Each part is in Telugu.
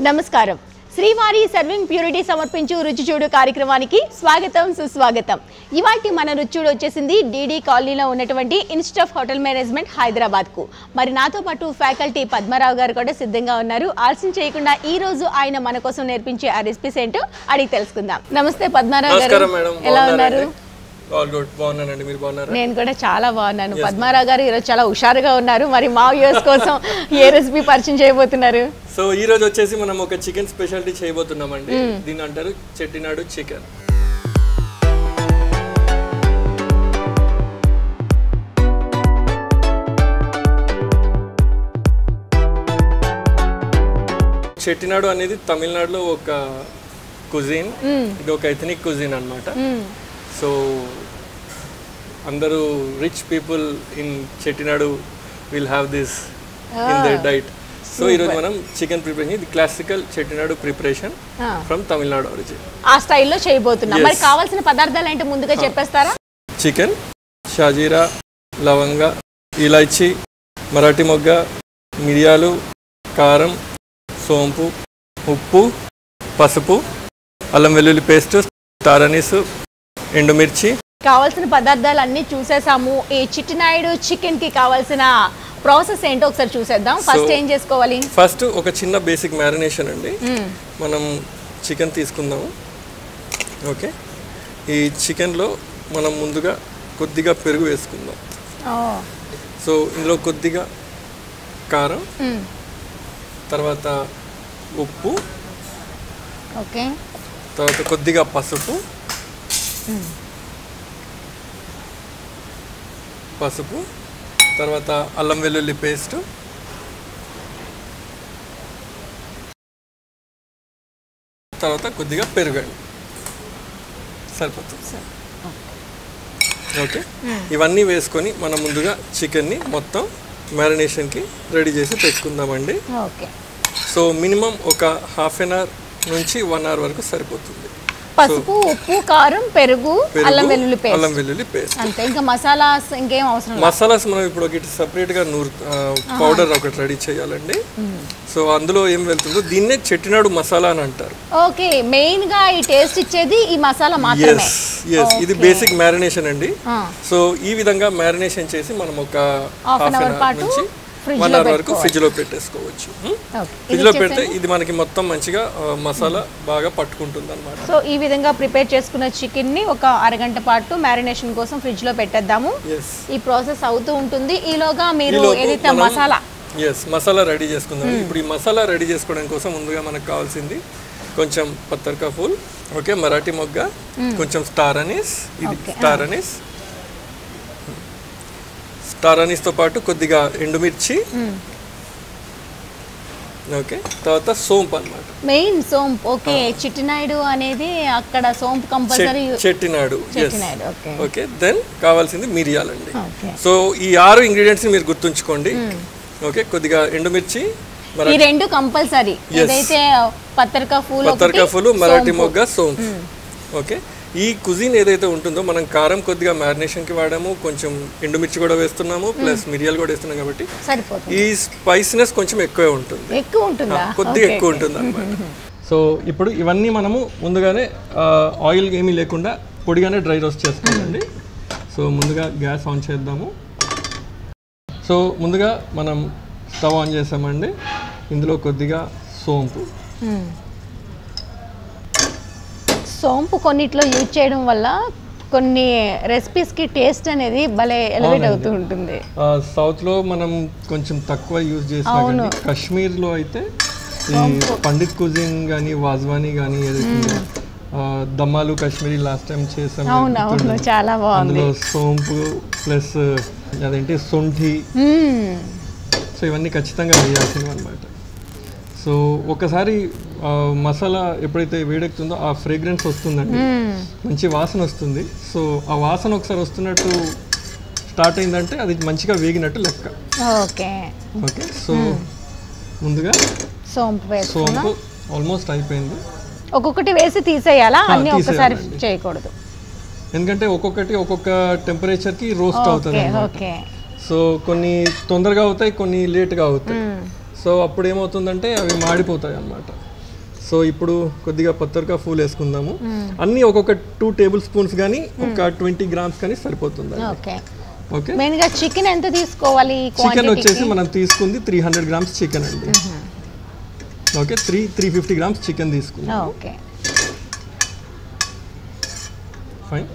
నమస్కారం. శ్రీవారి సర్వింగ్ ప్యూరిటీ సమర్పించు రుచి చూడు కార్యక్రమానికి స్వాగతం సుస్వాగతం. ఇవాల్టి మన రుచి చూడు వచ్చేసింది డీడీ కాలనీలో ఉన్నటువంటి institute of hotel management Hyderabad కు. మరి నాతో పాటు ఫ్యాకల్టీ పద్మరావు గారు కూడా సిద్ధంగా ఉన్నారు. ఆలస్యం చేయకుండా ఈ రోజు ఆయన మన కోసం నేర్పించే ఆ రెసిపీస్ ఏంటో అడిగి తెలుసుకుందాం. నమస్తే పద్మరావు గారు, ఎలా ఉన్నారు? నేను కూడా చాలా బాగున్నాను. పద్మారావు గారు ఈరోజు చాలా హుషారుగా ఉన్నారు. మరి మా వ్యూవర్స్ కోసం ఏ రెసిపీ పరిచయం చేయబోతున్నారు? సో ఈ రోజు వచ్చేసి మనం ఒక చికెన్ స్పెషాలిటీ చేయబోతున్నామండి. దీని అంటారు చెట్టినాడు చికెన్. చెట్టినాడు అనేది తమిళనాడులో ఒక కుజిన్, ఇది ఒక ఎథనిక్ కుజిన్ అన్నమాట. సో అందరూ rich people in Chettinad will have this in there diet. So ఈరోజు మనం చికెన్ ప్రిపరేషన్, ఇది classical Chettinad preparation from Tamil Nadu origin. ఆ స్టైల్లో చేయబోతున్నాం. మరి కావాల్సిన పదార్థాలు ఏంటో ముందుగా చెప్పేస్తారా? చికెన్, షాజీరా, లవంగ, ఇలాచి, మరాఠీ మొగ్గ, మిరియాలు, కారం, సోంపు, ఉప్పు, పసుపు, అల్లం వెల్లుల్లి పేస్ట్, తారనీసు, ఎండుమిర్చి. కావాల్సిన పదార్థాలు అన్ని చూసేసాము. ఈ చిట్టినాయుడు చికెన్ కి కావాల్సిన ప్రాసెస్ ఏంటో ఒకసారి చూసేద్దాం. ఫస్ట్ ఏం చేసుకోవాలి? ఫస్ట్ ఒక చిన్న బేసిక్ మ్యారినేషన్ అండి. మనం చికెన్ తీసుకుందాము. ఓకే, ఈ చికెన్లో మనం ముందుగా కొద్దిగా పెరుగు వేసుకుందాం. సో ఇందులో కొద్దిగా కారం, తర్వాత ఉప్పు, ఓకే, తర్వాత కొద్దిగా పసుపు, తర్వాత అల్లం వెల్లుల్లి పేస్ట్, తర్వాత కొద్దిగా పెరుగండి, సరిపోతుంది. ఓకే, ఇవన్నీ వేసుకొని మనం ముందుగా చికెన్ని మొత్తం మ్యారినేషన్కి రెడీ చేసి పెట్టుకుందామండి. ఓకే, సో మినిమం ఒక హాఫ్ అన్ అవర్ నుంచి 1 అవర్ వరకు సరిపోతుంది. పసుపు, ఉప్పు, కారం, పెరుగు, అల్లం వెల్లుల్లి పేస్ట్, అంతే. ఇంకా మసాలాస్ ఇంకేం అవసరం? మసాలాస్ మనం ఇప్పుడు ఒకటి సపరేట్ గా పౌడర్ ఒకటి రెడీ చేయాలండి. సో అందులో ఏం వెళ్తుందో దీన్నే చెట్టినాడు మసాలా అని అంటారు. ఓకే, మెయిన్ గా ఈ టేస్ట్ ఇచ్చేది ఈ మసాలా మాత్రమే. ఇది బేసిక్ మ్యారినేషన్ అండి. సో ఈ విధంగా మ్యారినేషన్ చేసి మనం ఒక హాఫ్ అన్ అవర్ నుంచి 1 అవర్ వరకు ఫ్రిడ్జ్ లో పెట్టేసుకోవచ్చు. ఫ్రిడ్జ్ లో పెడితే ఇది మనకి మొత్తం మంచిగా మసాలా బాగా పట్టుకుంటుంది అన్నమాట. సో ఈ విధంగా ప్రిపేర్ చేసుకున్న చికెన్ ని ఒక అరగంట పాటు మ్యారినేషన్ కోసం ఫ్రిడ్జ్ లో పెట్టేద్దాము. ఈ ప్రాసెస్ అవుతూ ఉంటుంది. ఈలోగా మీరు ఏదైతే మసాలా రెడీ చేసుకుందాం. ఇప్పుడు ఈ మసాలా రెడీ చేసుకోవడం కోసం ముందుగా మనకు కావాల్సింది కొంచెం పత్తర్కా ఫూల్, ఓకే, మరాఠీ మొగ్గ, కొంచెం స్టార్ అనీస్, ఇది స్టార్ అనీస్తో పాటు కొద్దిగా ఎండుమిర్చి, ఓకే, తర్వాత సోంపు అన్నమాట. మెయిన్ సోంపు. ఓకే, చిట్టినాయుడు అనేది అక్కడ సోంపు కంపల్సరీ. చెట్టినాడు, ఓకే. దెన్ కావాల్సింది మిరియాలండి. సో ఈ 6 ఇంగ్రీడియంట్స్ మీరు గుర్తుంచుకోండి. ఓకే, కొద్దిగా ఎండుమిర్చి, ఈ రెండు కంపల్సరీ. ఏదైతే పత్తర్కా ఫూల్, మరాఠీ మొగ్గ, సోంపు. ఓకే, ఈ కుజిన్ ఏదైతే ఉంటుందో మనం కారం కొద్దిగా మ్యారినేషన్కి వాడాము, కొంచెం ఎండుమిర్చి కూడా వేస్తున్నాము, ప్లస్ మిరియాలు కూడా వేస్తున్నాం కాబట్టి ఈ స్పైసీనెస్ కొంచెం ఎక్కువే ఉంటుంది, కొద్దిగా ఎక్కువ ఉంటుంది అన్నమాట. సో ఇప్పుడు ఇవన్నీ మనము ముందుగానే ఆయిల్ ఏమీ లేకుండా పొడిగానే డ్రై రోస్ట్ చేసుకోవాలండి. సో ముందుగా గ్యాస్ ఆన్ చేద్దాము. సో ముందుగా మనం స్టవ్ ఆన్ చేసామండి. ఇందులో కొద్దిగా సోంపు కొన్నిట్లో యూజ్ చేయడం వల్ల కొన్ని రెసిపీస్ కి టేస్ట్ అనేది భలే ఎలివేట్ అవుతూ ఉంటుంది. సౌత్ లో మనం కొంచెం తక్కువ యూజ్ చేస్తాం. కాశ్మీర్ లో అయితే ఈ పండిత్ కుజిన్ కానీ వాజ్వానీ కానీ ఏదైతే దమ్మాలు కాశ్మీరీ లాస్ట్ టైం చేసాం, చాలా బాగుంది. అందులో సోంపు ప్లస్ అదేంటి శొంఠి, సో ఇవన్నీ ఖచ్చితంగా వేయాల్సినవి అన్నమాట. సో ఒకసారి మసాలా ఎప్పుడైతే వేడెక్కుతుందో ఆ ఫ్రేగ్రెన్స్ వస్తుందండి, మంచి వాసన వస్తుంది. సో ఆ వాసన ఒకసారి వస్తున్నట్టు స్టార్ట్ అయిందంటే అది మంచిగా వేగినట్టు లెక్క. ఓకే, సో ముందుగా సోంపు ఆల్మోస్ట్ అయిపోయింది. ఒక్కొక్కటి వేసి తీసేయాలా? అన్ని ఒకసారి చేయకూడదు, ఎందుకంటే ఒక్కొక్కటి ఒక్కొక్క టెంపరేచర్కి రోస్ట్ అవుతుంది. సో కొన్ని తొందరగా అవుతాయి, కొన్ని లేట్గా అవుతాయి. సో అప్పుడు ఏమవుతుందంటే అవి మాడిపోతాయి అన్నమాట. సో ఇప్పుడు కొద్దిగా పత్తర్కా ఫూల్ వేసుకుందాము. అన్ని ఒక్కొక్క 2 టేబుల్ స్పూన్స్ కానీ ఒక 20 గ్రామ్స్ కానీ సరిపోతుంది. ఓకే మెయిన్ గా చికెన్ ఎంత తీసుకోవాలి? చికెన్ వచ్చేసి మనం తీసుకుంది 300 గ్రామ్స్ చికెన్ అండి. ఓకే 350 గ్రామ్స్ చికెన్ తీసుకుందాం. Okay fine.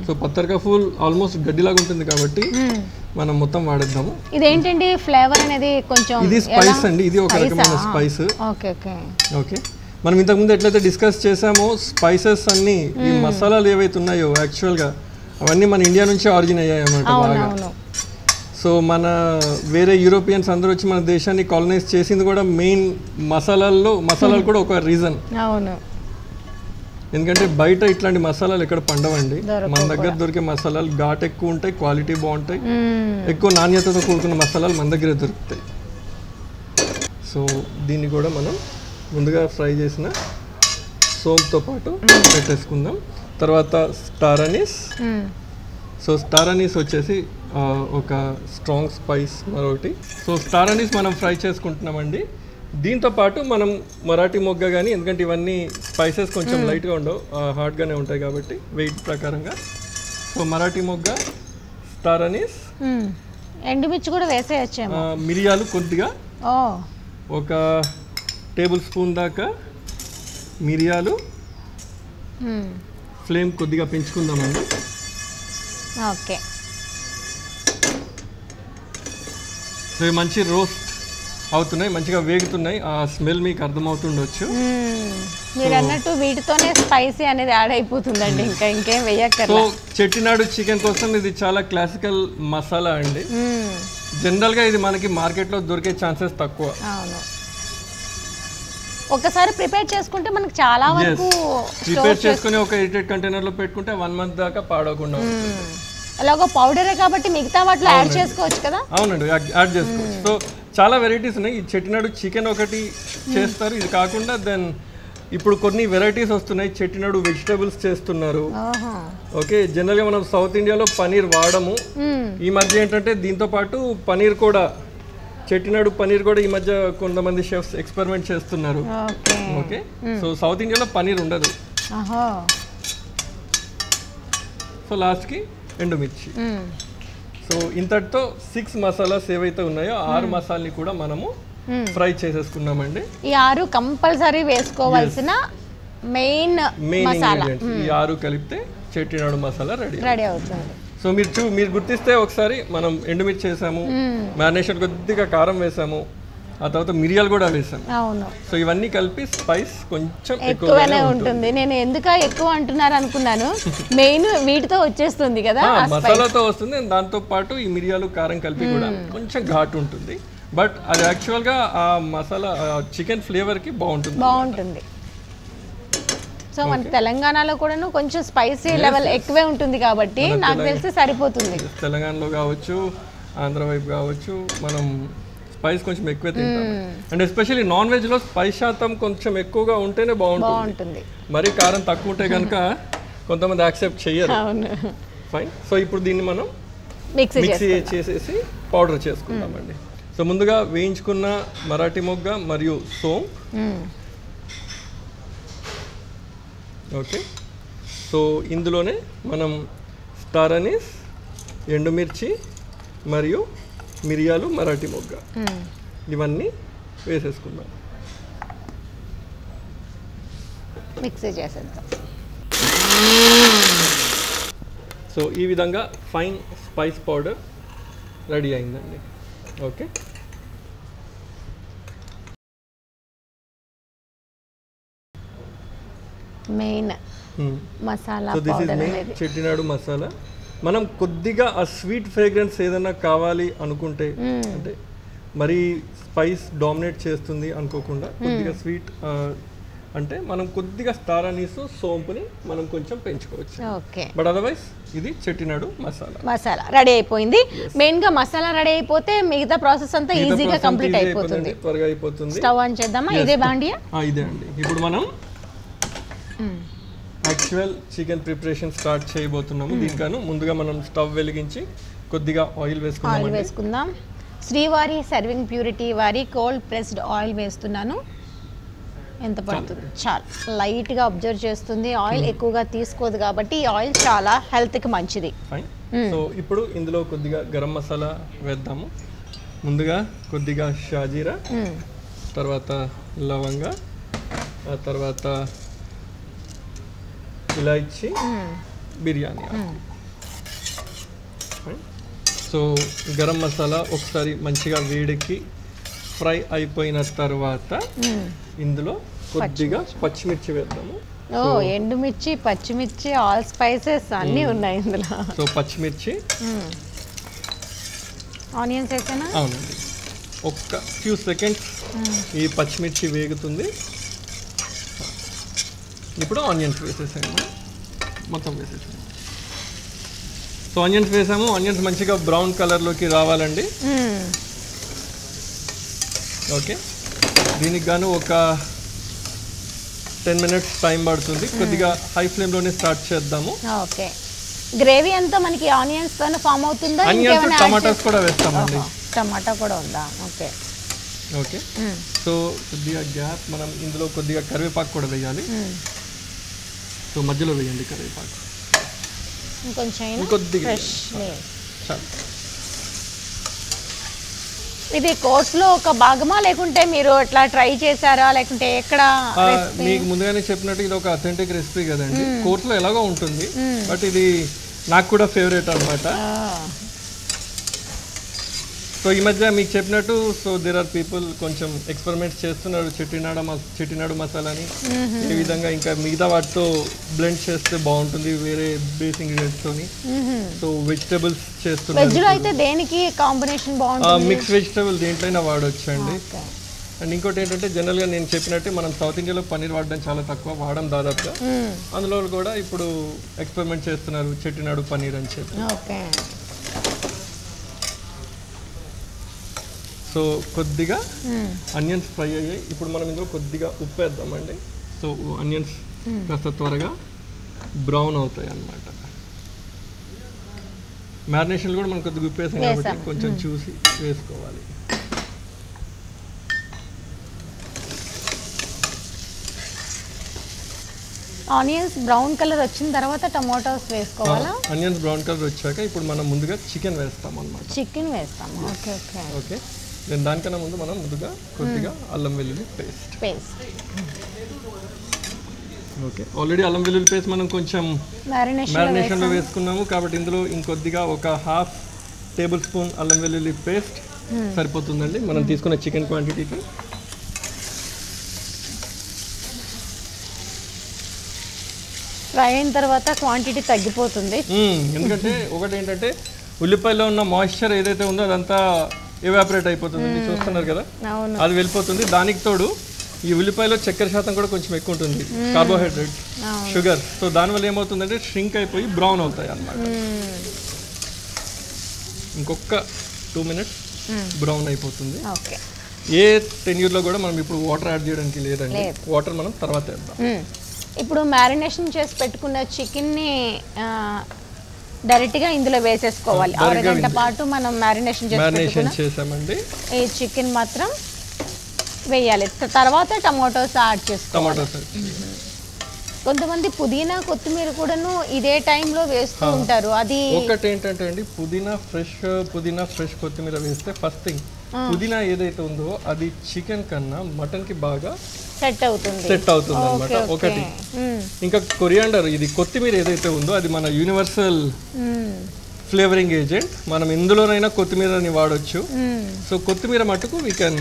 సో పత్తర్కా ఫూల్ ఆల్మోస్ట్ గడ్డిలాగా ఉంటుంది కాబట్టి మనం మొత్తం వాడేద్దాము. ఇదేంటండి ఫ్లేవర్ అనేది కొంచెం ఇది స్పైస్ అండి, ఇది ఒక రకమైన స్పైస్. ఓకే ఓకే ఓకే మనం ఇంతకుముందు ఎట్లయితే డిస్కస్ చేసామో స్పైసెస్ అన్ని ఈ మసాలాలు ఏవైతే ఉన్నాయో యాక్చువల్గా అవన్నీ మన ఇండియా నుంచి ఆరిజిన్ అయ్యాయి అన్నమాట బాగా. సో మన వేరే యూరోపియన్స్ అందరూ వచ్చి మన దేశాన్ని కాలనైజ్ చేసింది కూడా మెయిన్ మసాలాలు కూడా ఒక రీజన్. అవును, ఎందుకంటే బయట ఇట్లాంటి మసాలాలు ఎక్కడ పండవండి. మన దగ్గర దొరికే మసాలాలు ఘాట్ ఎక్కువ ఉంటాయి, క్వాలిటీ బాగుంటాయి, ఎక్కువ నాణ్యతతో కూడుకున్న మసాలాలు మన దగ్గర దొరుకుతాయి. సో దీన్ని కూడా మనం ముందుగా ఫ్రై చేసిన సోంపుతో పాటు పెట్టేసుకుందాం. తర్వాత star Anees. So star Anees వచ్చేసి ఒక స్ట్రాంగ్ స్పైస్ మరొకటి. సో స్టార్ అనీస్ మనం ఫ్రై చేసుకుంటున్నామండి. దీంతో పాటు మనం మరాఠీ మొగ్గ కానీ, ఎందుకంటే ఇవన్నీ స్పైసెస్ కొంచెం లైట్గా ఉండవు, హార్డ్గానే ఉంటాయి కాబట్టి వెయిట్ ప్రకారంగా. సో మరాఠీ మొగ్గ, స్టార్ అనీస్, ఎండుమిర్చి కూడా వేసేయచ్చేమో, మిరియాలు కొద్దిగా ఒక టేబుల్ స్పూన్ దాకా మిరియాలు. ఫ్లేమ్ కొద్దిగా పెంచుకుందామండి. ఓకే సో మంచి రోస్ట్ అవుతున్నాయి, మంచిగా వేగుతున్నాయి, ఆ స్మెల్ మీకు అర్థమవుతుండొచ్చు. మీరు అన్నట్టు వీటితోనే స్పైసీ అనేది యాడ్ అయిపోతుందండి, ఇంకేం వేయక్కర్లేదు. సో చెట్టినాడు చికెన్ కోసం ఇది చాలా క్లాసికల్ మసాలా అండి. జనరల్గా ఇది మనకి మార్కెట్లో దొరికే ఛాన్సెస్ తక్కువ. అవును, ఒకసారి ప్రిపేర్ చేసుకుంటే మనకి చాలా వరకు ప్రిపేర్ చేసుకుని ఒక ఎయిటెడ్ కంటైనర్లో పెట్టుకుంటే 1 month దాకా పాడకుండా ఉంటుంది. అలాగో పౌడరే కాబట్టి మిగతా వాటిలో యాడ్ చేసుకోవచ్చు కదా. అవునండి, యాడ్ చేసుకోవచ్చు. సో చాలా వెరైటీస్ ఉన్నాయి. ఈ చెట్టినాడు చికెన్ ఒకటి చేస్తారు, ఇది కాకుండా దెన్ ఇప్పుడు కొన్ని వెరైటీస్ వస్తున్నాయి. చెట్టినాడు వెజిటబుల్స్ చేస్తున్నారు. ఓకే జనరల్గా మనం సౌత్ ఇండియాలో పనీర్ వాడము, ఈ మధ్య ఏంటంటే దీంతో పాటు పనీర్ కూడా, చెట్టినాడు పనీర్ కూడా ఈ మధ్య కొంతమంది షెఫ్స్ ఎక్స్పెరిమెంట్ చేస్తున్నారు. ఓకే సో సౌత్ ఇండియాలో పనీర్ ఉండదు. సో లాస్ట్కి ఎండుమిర్చి. సో ఇంతటితో 6 మసాలాస్ ఏవైతే ఉన్నాయో 6 మసాలాని కూడా మనము ఫ్రై చేసేసుకున్నామండి. ఈ 6 కంపల్సరీ వేసుకోవాల్సిన మెయిన్ ఇంగ్రీడియంట్స్. ఈ 6 కలిపితే చెట్టినాడు మసాలా రెడీ అవుతుంది. సో మీరు గుర్తిస్తే ఒకసారి మనం ఎండుమిర్చి వేసాము, మ్యారినేషన్ కొద్దిగా కారం వేసాము, ఆ తర్వాత మిరియాలు కూడా వేసాము. అవును, సో ఇవన్నీ కలిపి స్పైస్ కొంచెం ఎక్కువనే ఉంటుంది. నేను ఎందుకు ఎక్కువ అంటున్నారు అనుకున్నాను, మెయిన్ వీటితో వచ్చేస్తుంది కదా, మసాలాతో వస్తుంది. దాంతో పాటు ఈ మిరియాలు కారం కలిపి కూడా కొంచెం ఘాటు ఉంటుంది, బట్ అది యాక్చువల్గా ఆ మసాలా చికెన్ ఫ్లేవర్కి బాగుంటుంది. సో మన తెలంగాణలో కూడా కొంచెం స్పైసీ లెవెల్ ఎక్కువే ఉంటుంది కాబట్టి నాకు తెలిసి సరిపోతుంది. తెలంగాణలో కావచ్చు, ఆంధ్ర వైపు కావచ్చు, మనం స్పైస్ కొంచెం ఎక్కువ తింటాం. అండ్ ఎస్పెషల్లీ నాన్ వెజ్ లో స్పైస్ శాతం కొంచెం ఎక్కువగా ఉంటేనే బాగుంటుంది. మరి కారం తక్కువ ఉంటే కనుక కొంతమంది యాక్సెప్ట్ చెయ్యరు. ఫైన్. సో ఇప్పుడు దీన్ని మనం మిక్సీ చేసేసి పౌడర్ చేసుకుందామండి. సో ముందుగా వేయించుకున్న మరాఠీ మొగ్గ మరియు సోంపు. ఓకే సో ఇందులోనే మనం స్టార్ అనీస్, ఎండుమిర్చి మరియు మిరియాలు, మరాఠీ మొగ్గ ఇవన్నీ వేసేసుకుందాం. మిక్సీ చేసేద్దాం. సో ఈ విధంగా ఫైన్ స్పైస్ పౌడర్ రెడీ అయిందండి. ఓకే మెయిన్ మసాలా పౌడర్ అనేది చెట్టినాడు మసాలా. మనం కొద్దిగా ఆ స్వీట్ ఫ్రేగ్రెన్స్ ఏదైనా కావాలి అనుకుంటే, అంటే మరి స్పైస్ డామినేట్ చేస్తుంది అనుకోకుండా కొద్దిగా స్వీట్ అంటే మనం కొద్దిగా స్టార్ అనీస్, సోంపుని మనం కొంచెం పెంచుకోవచ్చు. బట్ అదర్వైజ్ ఇది చెట్టినాడు మసాలా రెడీ అయిపోయింది. మెయిన్ గా మసాలా రెడీ అయిపోతే మిగతా ప్రాసెస్ అంతా ఈజీగా కంప్లీట్ అయిపోతుంది, త్వరగా అయిపోతుంది. స్టవ్ ఆన్ చేద్దామా? ఇదే బాండియా? ఇదే అండి. ఇప్పుడు మనం యాక్చువల్ చికెన్ ప్రిపరేషన్ స్టార్ట్ చేయబోతున్నాము. దీనికను ముందుగా మనం స్టవ్ వెలిగించి కొద్దిగా ఆయిల్ వేసుకుందాం. శ్రీవారి సర్వింగ్ ప్యూరిటీ వారి కోల్డ్ ప్రెస్డ్ ఆయిల్ వేస్తున్నాను. ఎంత పడుతుంది? చాలా లైట్గా అబ్జర్వ్ చేస్తుంది, ఆయిల్ ఎక్కువగా తీసుకోదు కాబట్టి ఈ ఆయిల్ చాలా హెల్త్కి మంచిది. ఫైన్. సో ఇప్పుడు ఇందులో కొద్దిగా గరం మసాలా వేద్దాము. ముందుగా కొద్దిగా షాజీరా, తర్వాత లవంగ, ఆ తర్వాత ఇలాచి, బిర్యానీ ఆకు. సో గరం మసాలా ఒకసారి మంచిగా వేడికి ఫ్రై అయిపోయిన తర్వాత ఇందులో కొద్దిగా పచ్చిమిర్చి వేద్దాము. ఓ ఎండుమిర్చి, పచ్చిమిర్చి, ఆల్ స్పైసెస్ అన్నీ ఉన్నాయి ఇందులో. సో పచ్చిమిర్చి, ఆనియన్స్ వేసానా? అవునండి. ఒక్క ఫ్యూ సెకండ్స్ ఈ పచ్చిమిర్చి వేగుతుంది. ఇప్పుడు ఆనియన్స్ వేసేసాము, మొత్తం వేసేసాము. సో ఆనియన్స్ వేసాము. ఆనియన్స్ మంచిగా బ్రౌన్ కలర్లోకి రావాలండి. ఓకే, దీనికి గాను ఒక 10 minutes టైం పడుతుంది. కొద్దిగా హై ఫ్లేమ్లోనే స్టార్ట్ చేద్దాము. ఓకే, గ్రేవీ అంతా మనకి ఆనియన్స్ తోనే ఫామ్ అవుతుందా? ఆనియన్స్, టమాటాస్ కూడా వేస్తామండి. టమాటా కూడా ఉందా? Okay okay. సో కొద్దిగా గ్యాప్, మనం ఇందులో కొద్దిగా కరివేపాకు కూడా వేయాలి. సో మధ్యలో వేయండి కరివేపాకు. ఇంకొద్దిగా చాలు. ఇది కోర్స్లో ఒక భాగమా, లేకుంటే మీరు ఇట్లా ట్రై చేశారా, లేకుంటే ఎక్కడ? మీకు ముందుగానే చెప్పినట్టు ఇది ఒక అథెంటిక్ రెసిపీ కదండి. కోర్సులో ఎలాగో ఉంటుంది, బట్ ఇది నాకు కూడా ఫేవరెట్ అన్నమాట. సో ఈ మధ్య మీకు చెప్పినట్టు, సో దేర్ ఆర్ పీపుల్ కొంచెం ఎక్స్పెరిమెంట్స్ చేస్తున్నారు చెట్టినాడు మసాలాని ఏ విధంగా ఇంకా మిగతా వాటితో బ్లెండ్ చేస్తే బాగుంటుంది వేరే బేస్ ఇంగ్రీడియంట్స్ తోని. సో వెజిటబుల్స్ చేస్తున్నారు. వెజ్ లో అయితే దేనికి కాంబినేషన్ బాగుంటుంది? మిక్స్ వెజిటబుల్ దేంట్లైనా వాడొచ్చండి. అండ్ ఇంకోటి ఏంటంటే, జనరల్గా నేను చెప్పినట్టు మనం సౌత్ ఇండియాలో పన్నీర్ వాడడం చాలా తక్కువ, వాడడం దాదాపుగా. అందులో కూడా ఇప్పుడు ఎక్స్పెరిమెంట్ చేస్తున్నారు చెట్టినాడు పన్నీర్ అని చెప్పి. సో కొద్దిగా ఆనియన్స్ ఫ్రై అయ్యాయి. ఇప్పుడు మనం ఇందులో కొద్దిగా ఉప్పు వేద్దామండి. సో ఆనియన్స్ కాస్త త్వరగా బ్రౌన్ అవుతాయి అన్నమాట. మ్యారినేషన్ కూడా మనం కొద్దిగా ఉప్పు వేసాం కాబట్టి కొంచెం చూసి వేసుకోవాలి. ఆనియన్స్ బ్రౌన్ కలర్ వచ్చిన తర్వాత టమాటోస్ వేసుకోవాలా? ఆనియన్స్ బ్రౌన్ కలర్ వచ్చాక ఇప్పుడు మనం ముందుగా చికెన్ వేస్తాం అన్నమాట. చికెన్ వేస్తాం. Okay okay okay. నేను దానికన్నా ముందు మనం ముందుగా కొద్దిగా అల్లం వెల్లుల్లి పేస్ట్. ఓకే, ఆల్రెడీ అల్లం వెల్లుల్లి పేస్ట్ మనం కొంచెం మ్యారినేషన్లో వేసుకున్నాము కాబట్టి ఇందులో ఇంకొద్దిగా ఒక 1/2 టేబుల్ స్పూన్ అల్లం వెల్లుల్లి పేస్ట్ సరిపోతుందండి మనం తీసుకున్న చికెన్ క్వాంటిటీకి. ఫ్రై అయిన తర్వాత క్వాంటిటీ తగ్గిపోతుంది. ఎందుకంటే ఒకటి ఏంటంటే, ఉల్లిపాయలో ఉన్న మాయిశ్చర్ ఏదైతే ఉందో అదంతా ఎవాపరేట్ అయిపోతుంది, చూస్తున్నారు కదా, అది వెళ్ళిపోతుంది. దానికి తోడు ఈ ఉల్లిపాయలో చక్కెర శాతం కూడా కొంచెం ఎక్కువ ఉంటుంది, కార్బోహైడ్రేట్, షుగర్. సో దానివల్ల ఏమవుతుందంటే ష్రింక్ అయిపోయి బ్రౌన్ అవుతాయి అన్నమాట. ఇంకొక 2 minutes బ్రౌన్ అయిపోతుంది. ఏ టెన్యూర్లో కూడా మనం ఇప్పుడు వాటర్ యాడ్ చేయడానికి లేదండి, వాటర్ మనం తర్వాత వేద్దాం. ఇప్పుడు మ్యారినేషన్ చేసి పెట్టుకున్న చికెన్ని డైరెక్ట్గా ఇందులో వేసేసుకోవాలి. 6 గంటల పాటు మనం మ్యారినేషన్ చేసామండి. ఈ చికెన్ మాత్రం వేయాలి. తర్వాత టమాటోస్ యాడ్ చేసుకోవాలి. కొంతమంది పుదీనా, కొత్తిమీర కూడాను ఇదే టైంలో వేస్తూ ఉంటారు. అది ఒకటి ఏంటంటే అండి, పుదీనా ఫ్రెష్ కొత్తిమీర వేస్తే ఫస్ట్ థింగ్ పుదీనా ఏదైతే ఉందో అది చికెన్ కన్నా మటన్ కి బాగా సెట్ అవుతుంది అన్నమాట. ఒకటి ఇంకా కొరియాండర్, ఇది కొత్తిమీర ఏదైతే ఉందో అది మన యూనివర్సల్ ఫ్లేవరింగ్ ఏజెంట్. మనం ఇందులోనైనా కొత్తిమీరని వాడొచ్చు. సో కొత్తిమీర మటుకు వీ కెన్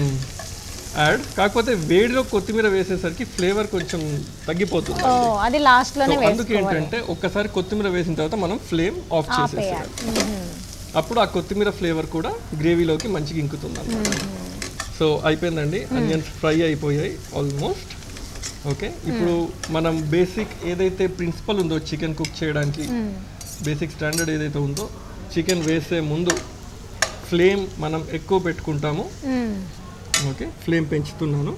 యాడ్. కాకపోతే వేడిలో కొత్తిమీర వేసేసరికి ఫ్లేవర్ కొంచెం తగ్గిపోతుంది, అది లాస్ట్ లోనే. అందుకే ఏంటంటే ఒక్కసారి కొత్తిమీర వేసిన తర్వాత మనం ఫ్లేమ్ ఆఫ్ చేసేయాలి. అప్పుడు ఆ కొత్తిమీర ఫ్లేవర్ కూడా గ్రేవీలోకి మంచిగా ఇంకుతుంది అన్నమాట. సో అయిపోయిందండి, ఆనియన్స్ ఫ్రై అయిపోయాయి ఆల్మోస్ట్. ఓకే, ఇప్పుడు మనం బేసిక్ ఏదైతే ప్రిన్సిపల్ ఉందో చికెన్ కుక్ చేయడానికి, బేసిక్ స్టాండర్డ్ ఏదైతే ఉందో, చికెన్ వేసే ముందు ఫ్లేమ్ మనం ఎక్కువ పెట్టుకుంటాము. ఓకే, ఫ్లేమ్ పెంచుతున్నాను.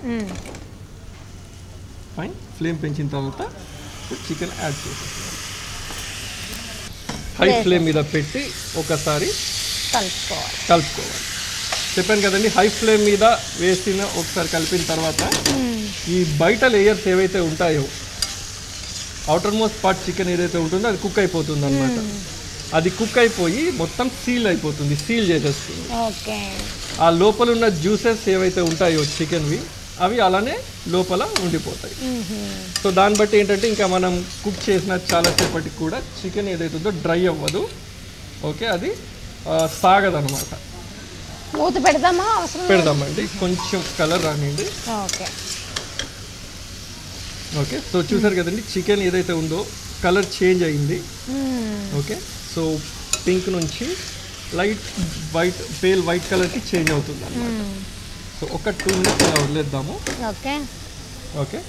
ఫైన్, ఫ్లేమ్ పెంచిన తర్వాత చికెన్ యాడ్ చేసేస్తాను. హై ఫ్లేమ్ మీద పెట్టి ఒకసారి కలుపుకోవాలి. చెప్పాను కదండి, హై ఫ్లేమ్ మీద వేసిన ఒకసారి కలిపిన తర్వాత ఈ బయట లేయర్స్ ఏవైతే ఉంటాయో అవుటర్ మోస్ట్ పార్ట్ చికెన్ ఏదైతే ఉంటుందో అది కుక్ అయిపోతుంది అనమాట. అది కుక్ అయిపోయి మొత్తం సీల్ అయిపోతుంది, సీల్ చేసేస్తుంది. ఆ లోపల ఉన్న జ్యూసెస్ ఏవైతే ఉంటాయో చికెన్వి అవి అలానే లోపల ఉండిపోతాయి. సో దాన్ని బట్టి ఏంటంటే ఇంకా మనం కుక్ చేసిన చాలాసేపటికి కూడా చికెన్ ఏదైతే ఉందో డ్రై అవ్వదు. ఓకే, అది సాగదనమాట. మూత పెడదామా? పెడదామండి, కొంచెం కలర్ రానివ్వండి. ఓకే, సో చూసారు కదండి చికెన్ ఏదైతే ఉందో కలర్ చేంజ్ అయింది. ఓకే, సో పింక్ నుంచి లైట్ వైట్, పేల్ వైట్ కలర్కి చేంజ్ అవుతుంది అన్నమాట. సో ఒక 2 minutes అలా వదిలేద్దాము. ఓకే,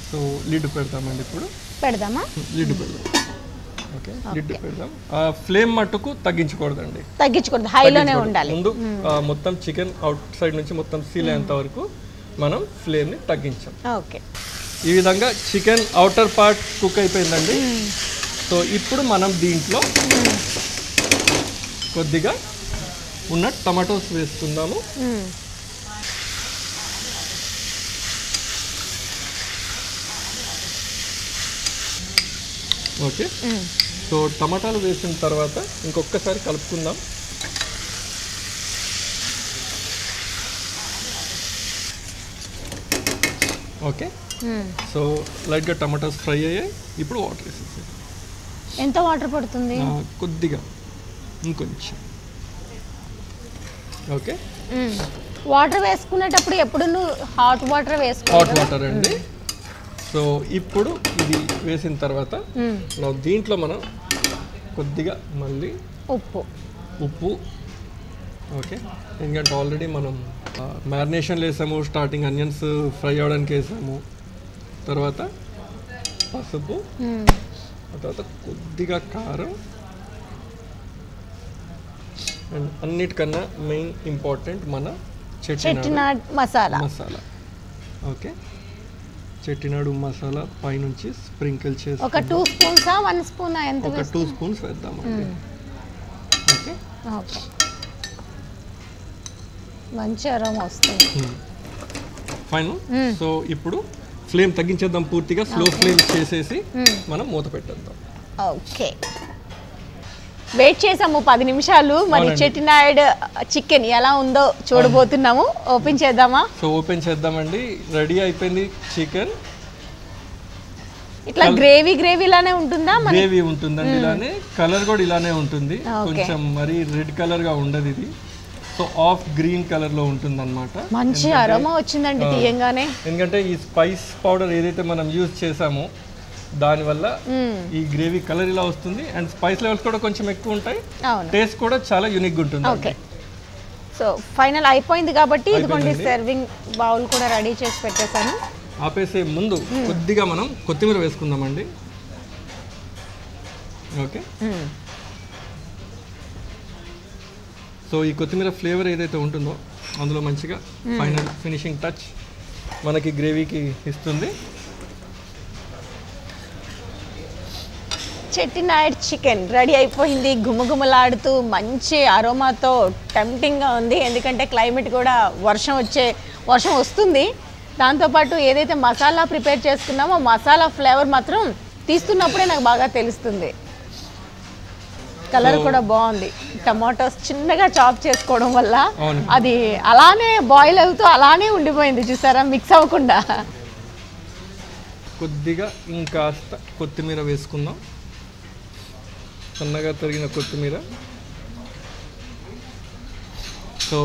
సో లిడ్ పెడతామండి. ఇప్పుడు పెడదామా? లిడ్ పెడదాం. ఓకే, లిడ్ పెడదాం. ఫ్లేమ్ మట్టుకు తగ్గించకూడదండి, తగ్గించకూడదు, హైలోనే ఉండాలి. ముందు మొత్తం చికెన్ అవుట్ సైడ్ నుంచి మొత్తం సీల్ అయ్యేంత వరకు మనం ఫ్లేమ్ని తగ్గించాం. ఓకే, ఈ విధంగా చికెన్ అవుటర్ పార్ట్ కుక్ అయిపోయిందండి. సో ఇప్పుడు మనం దీంట్లో కొద్దిగా ఉన్న టమాటోస్ వేసుకుందాము. ఓకే, సో టమాటాలు వేసిన తర్వాత ఇంకొకసారి కలుపుకుందాం. ఓకే, సో లైట్గా టమాటాస్ ఫ్రై అయ్యాయి. ఇప్పుడు వాటర్ వేసేసి. ఎంత వాటర్ పడుతుంది? కొద్దిగా, ఇంకొంచెం. ఓకే, వాటర్ వేసుకునేటప్పుడు ఎప్పుడు హాట్ వాటర్ వేసుకో. హాట్ వాటర్ అండి. సో ఇప్పుడు ఇది వేసిన తర్వాత దీంట్లో మనం కొద్దిగా మళ్ళీ ఉప్పు. ఓకే, ఎందుకంటే ఆల్రెడీ మనం మ్యారినేషన్లు వేసాము, స్టార్టింగ్ ఆనియన్స్ ఫ్రై అవ్వడానికి వేసాము, తర్వాత పసుపు, తర్వాత కొద్దిగా కారం, అండ్ అన్నిటికన్నా మెయిన్ ఇంపార్టెంట్ మన చెట్టినాడ్ మసాలా. ఓకే, చెట్టినాడు మసాలా పైనుంచి స్ప్రింకిల్ చేసి ఒక 2 స్పూన్స్ 1 స్పూన్ ఎంత? ఒక 2 స్పూన్స్ వేద్దామండి. ఓకే, మంచి అరోమా వస్తుంది. ఫైన్. సో ఇప్పుడు ఫ్లేమ్ తగ్గించేద్దాం, పూర్తిగా స్లో ఫ్లేమ్ చేసేసి మనం మూత పెట్టేద్దాం. ఓకే, వెయిట్ చేసాము 10 నిమిషాలు. మరి చెట్టినాడ్ చికెన్ ఎలా ఉందో చూడబోతున్నాము. ఓపెన్ చేద్దామా? సో ఓపెన్ చేద్దామండి. రెడీ అయిపోయింది చికెన్. ఇట్లా గ్రేవీ లానే ఉంటుందా? గ్రేవీ ఉంటుందండి, ఇలానే కలర్ కూడా ఇలానే ఉంటుంది. కొంచెం మరి రెడ్ కలర్ గా ఉండదు ఇది. సో ఆఫ్ గ్రీన్ కలర్ లో ఉంటుంది అనమాట. మంచి అరోమా వచ్చిందండి తీయంగానే. ఎందుకంటే ఈ స్పైస్ పౌడర్ ఏదైతే మనం యూజ్ చేసామో దానివల్ల ఈ గ్రేవీ కలర్ ఇలా వస్తుంది. అండ్ స్పైస్ లెవెల్స్ కూడా కొంచెం ఎక్కువ ఉంటాయి, టేస్ట్ కూడా చాలా యూనిక్ గా ఉంటుంది. ఓకే, సో ఫైనల్ అయిపోయింది కాబట్టి ఇదిగోండి సర్వింగ్ బౌల్ కూడా రెడీ చేసి పెట్టేశాను. ఆపేసే ముందు కొద్దిగా మనం కొత్తిమీర వేసుకుందామండి. ఓకే, సో ఈ కొత్తిమీర ఫ్లేవర్ ఏదైతే ఉంటుందో అందులో మంచిగా ఫైనల్ ఫినిషింగ్ టచ్ మనకి గ్రేవీకి ఇస్తుంది. చెట్టినాడ్ చికెన్ రెడీ అయిపోయింది. గుమగుమలాడుతూ మంచి అరోమాతో టెంప్టింగ్గా ఉంది. ఎందుకంటే క్లైమేట్ కూడా వర్షం వస్తుంది. దాంతోపాటు ఏదైతే మసాలా ప్రిపేర్ చేసుకున్నామో మసాలా ఫ్లేవర్ మాత్రం తీస్తున్నప్పుడే నాకు బాగా తెలుస్తుంది. కలర్ కూడా బాగుంది. టమాటోస్ చిన్నగా చాప్ చేసుకోవడం వల్ల అది అలానే బాయిల్ అవుతూ అలానే ఉండిపోయింది, చూసారా, మిక్స్ అవ్వకుండా. కొద్దిగా ఇంకాస్త కొత్తిమీర వేసుకుందాం, సన్నగా తరిగిన కొత్తిమీర. సో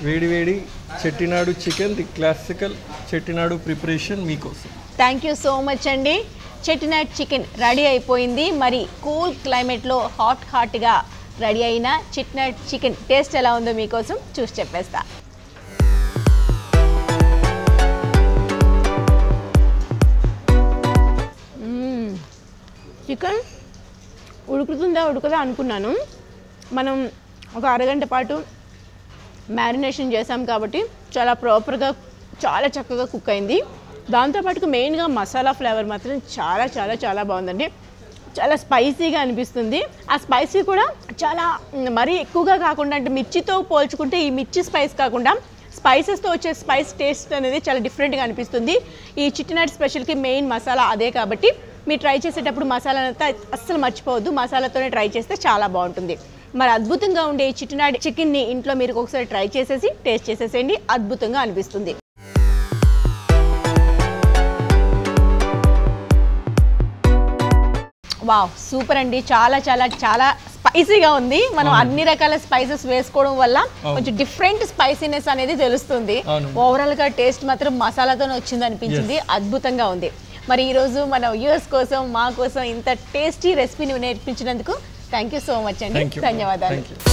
వేడి Chettinad chicken, the classical Chettinad preparation మీకోసం. థ్యాంక్ యూ సో మచ్ అండి. చెట్టినాడ్ చికెన్ రెడీ అయిపోయింది. మరి కూల్ క్లైమేట్లో హాట్గా రెడీ అయిన చెట్టినాడ్ చికెన్ టేస్ట్ ఎలా ఉందో మీకోసం చూసి చెప్పేస్తా. చికెన్ ఉడకదా అనుకున్నాను. మనం ఒక అరగంట పాటు మ్యారినేషన్ చేసాం కాబట్టి చాలా ప్రాపర్గా చాలా చక్కగా కుక్ అయింది. దాంతోపాటు మెయిన్గా మసాలా ఫ్లేవర్ మాత్రం చాలా చాలా చాలా బాగుందండి. చాలా స్పైసీగా అనిపిస్తుంది. ఆ స్పైసీ కూడా చాలా మరీ ఎక్కువగా కాకుండా, అంటే మిర్చితో పోల్చుకుంటే ఈ మిర్చి స్పైస్ కాకుండా స్పైసెస్తో వచ్చే స్పైస్ టేస్ట్ అనేది చాలా డిఫరెంట్గా అనిపిస్తుంది. ఈ చిట్టినాటి స్పెషల్కి మెయిన్ మసాలా అదే కాబట్టి మీరు ట్రై చేసేటప్పుడు మసాలా అంతా అస్సలు మర్చిపోవద్దు. మసాలాతోనే ట్రై చేస్తే చాలా బాగుంటుంది. మరి అద్భుతంగా ఉండే చిట్టినాటి చికెన్ని ఇంట్లో మీరు ఒకసారి ట్రై చేసేసి టేస్ట్ చేసేసేయండి, అద్భుతంగా అనిపిస్తుంది. వావ్, సూపర్ అండి. చాలా చాలా చాలా స్పైసీగా ఉంది. మనం అన్ని రకాల స్పైసెస్ వేసుకోవడం వల్ల కొంచెం డిఫరెంట్ స్పైసీనెస్ అనేది తెలుస్తుంది. ఓవరాల్ గా టేస్ట్ మాత్రం మసాలాతోనే వచ్చింది అనిపించింది, అద్భుతంగా ఉంది. మరి ఈరోజు మన వ్యూవర్స్ కోసం మా కోసం ఇంత టేస్టీ రెసిపీని నేర్పించినందుకు థ్యాంక్ యూ సో మచ్ అండి. ధన్యవాదాలు.